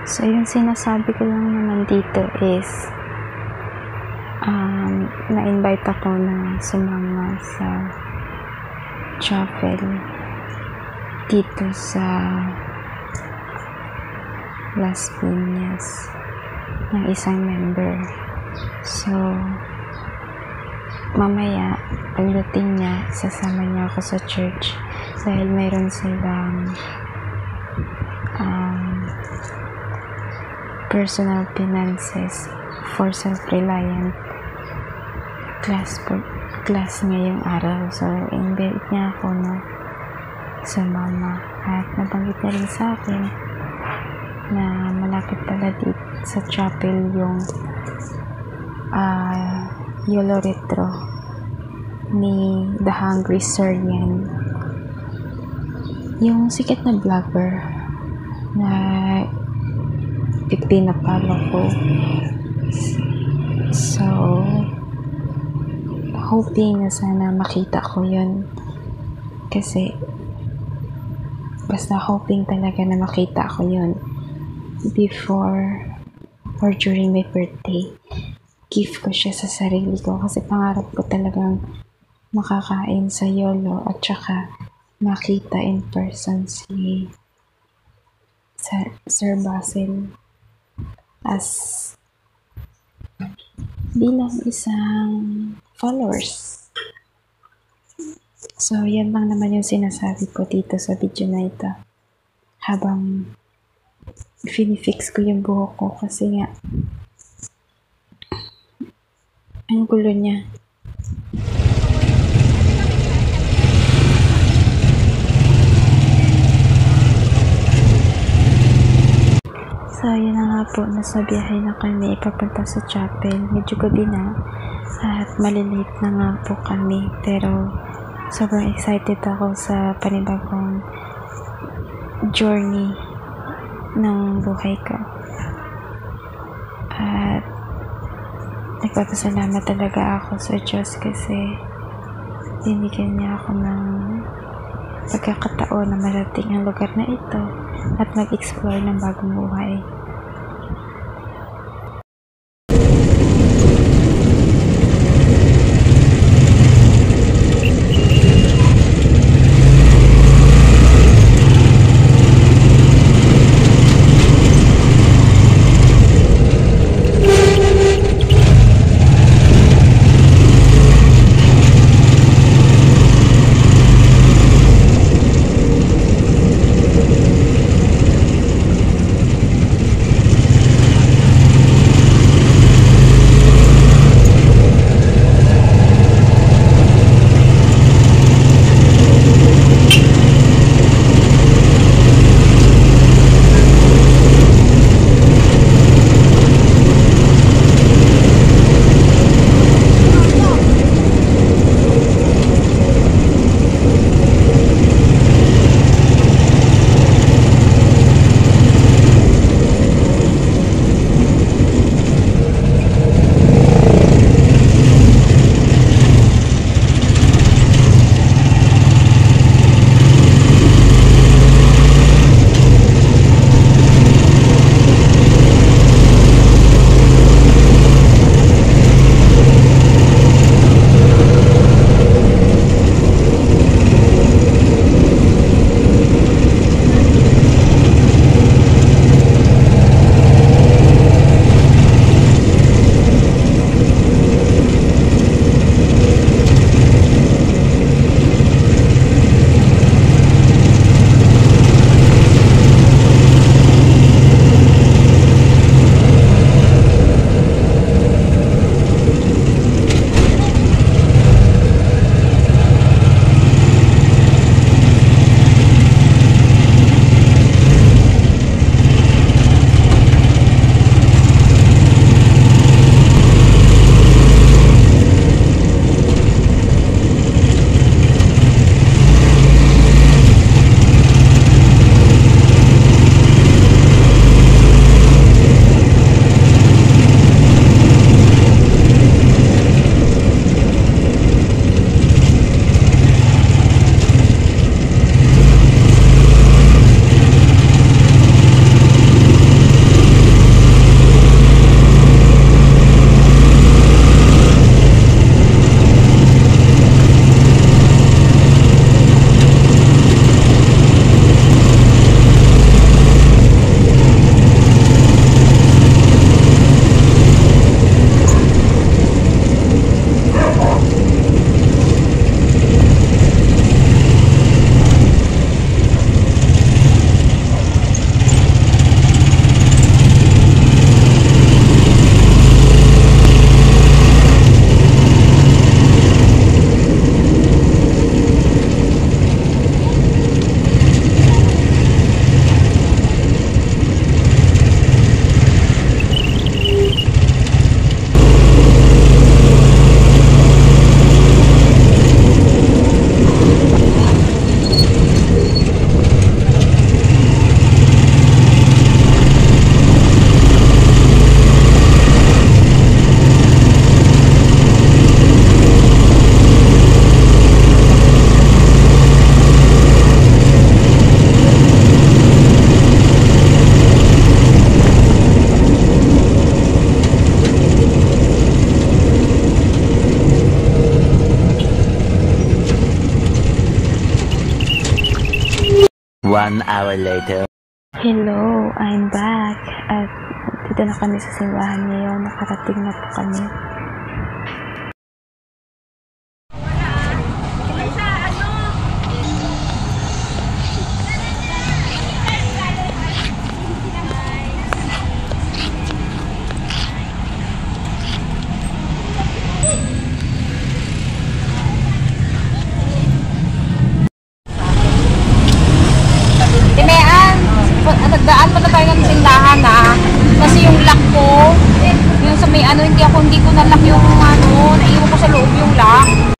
So, yung sinasabi ko lang naman dito is na-invite ako na sumama sa chapel dito sa Las Piñas ng isang member. So, mamaya pagdating niya, sasama niya ako sa church dahil mayroon silang personal finances for self-reliant class ngayong araw. So, invite niya ako na sumama at nabanggit niya rin sa akin na malapit pala dito sa chapel yung Yolo Retro ni The Hungry Syrian, yung sikat na vlogger na pinapalo ko. So, hoping na sana makita ko yun, kasi basta hoping talaga na makita ko yun before or during my birthday. Gift ko siya sa sarili ko kasi pangarap ko talagang makakain sa Yolo at saka makita in person si Sir Basil as bilang isang followers. So, yan lang naman yung sinasabi ko dito sa video na ito habang finifix ko yung buhok ko kasi nga ang gulo niya. So, yun na nga po, nasa biyahe na kami papunta sa chapel. Medyo gabi na at malilate na nga po kami, pero sobrang excited ako sa panibagong journey ng buhay ko. At nagpapasalamat talaga ako sa Diyos kasi binigyan niya ako ng pagkakataon na marating ang lugar na ito at mag-explore ng bagong buhay. 1 hour later. Hello, I'm back. At dito na kami sa simbahan ngayon. Nakarating na po kami. Nagdaan pa na tayo ng tindahan kasi yung lock ko, yung sa may hindi ko nalock yung naiwan ko sa loob yung lock.